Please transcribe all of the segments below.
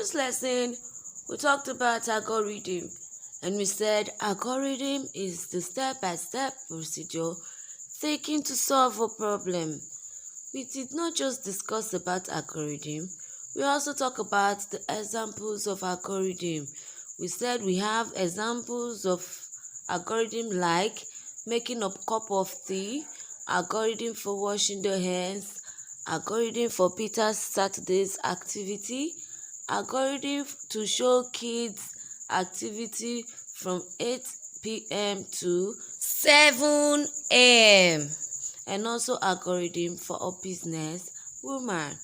previous lesson, we talked about algorithm, and we said algorithm is the step-by-step procedure taken to solve a problem. We did not just discuss about algorithm, we also talk about the examples of algorithm. We said we have examples of algorithm like making a cup of tea, algorithm for washing the hands, algorithm for Peter's Saturday's activity, algorithm to show kids activity from 8 p.m. to 7 a.m. and also algorithm for a business woman.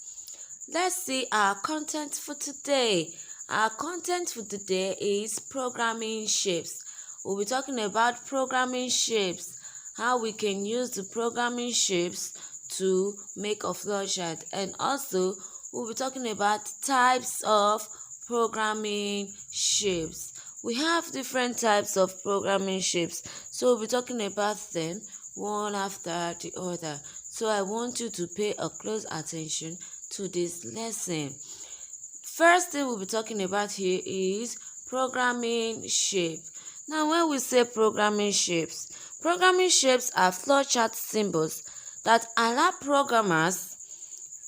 Let's see our content for today. Our content for today is programming shapes. We'll be talking about programming shapes, how we can use the programming shapes to make a flowchart, and also we'll be talking about types of programming shapes. We have different types of programming shapes, so we'll be talking about them one after the other. So I want you to pay a close attention to this lesson. First thing we'll be talking about here is programming shape. Now, when we say programming shapes are flowchart symbols that allow programmers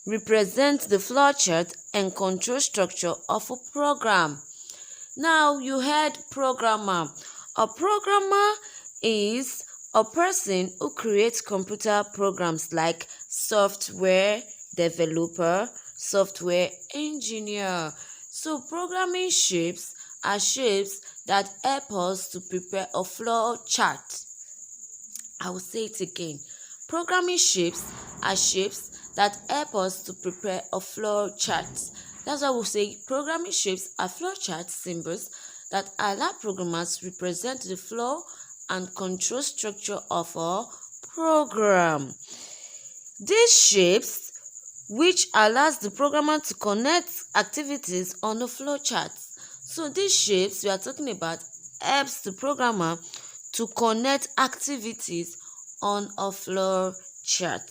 represent the flowchart and control structure of a program. Now, you heard programmer. A programmer is a person who creates computer programs like software developer, software engineer. So programming shapes are shapes that help us to prepare a flow chart. I will say it again. Programming shapes are shapes that help us to prepare a flow chart. That's why we'll say programming shapes are flowchart symbols that allow programmers to represent the flow and control structure of a program. These shapes, which allows the programmer to connect activities on the flowchart. So these shapes we are talking about helps the programmer to connect activities on a flowchart.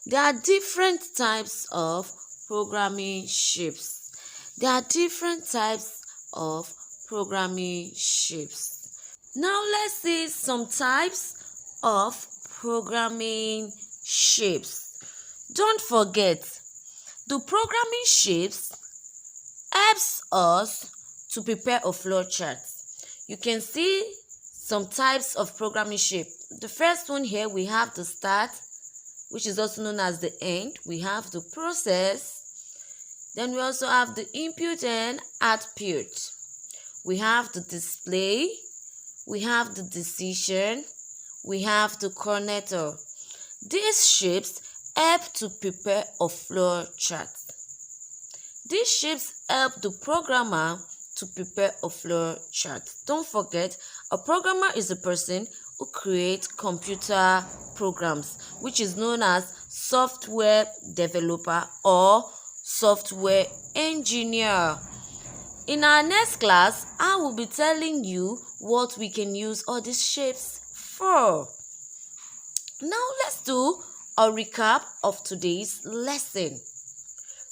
There are different types of programming shapes. Now let's see some types of programming shapes. Don't forget, the programming shapes helps us to prepare a flowchart. You can see some types of programming shape. The first one here, we have the start, which is also known as the end. We have the process. Then we also have the input and output. We have the display. We have the decision. We have the connector. These shapes help to prepare a flowchart. These shapes help the programmer to prepare a flowchart. Don't forget, a programmer is a person who creates computer programs, which is known as software developer or software engineer. In our next class, I will be telling you what we can use all these shapes for. Now let's do a recap of today's lesson.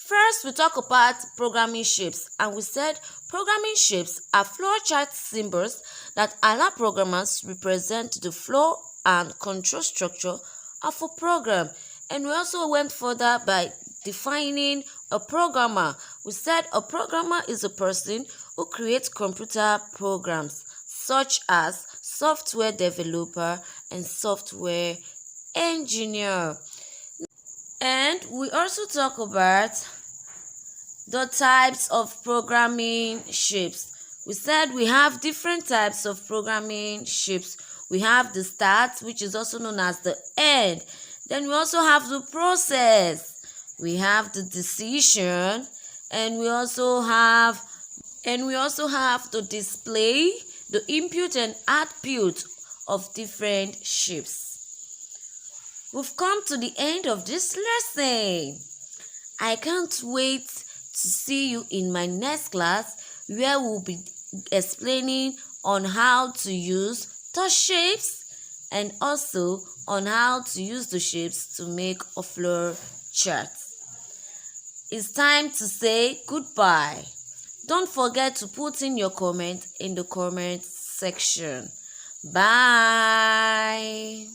First, we talk about programming shapes, and we said programming shapes are flowchart symbols that allow programmers to represent the flow and control structure of a program. And we also went further by defining a programmer. We said a programmer is a person who creates computer programs such as software developer and software engineer. And we also talk about the types of programming shapes. We said we have different types of programming shapes. We have the start, which is also known as the end. Then we also have the process. We have the decision, and we also have the display, the input and output of different shapes. We've come to the end of this lesson. I can't wait to see you in my next class, where we'll be explaining on how to use the shapes and also on how to use the shapes to make a flow chart. It's time to say goodbye. Don't forget to put in your comment in the comment section. Bye.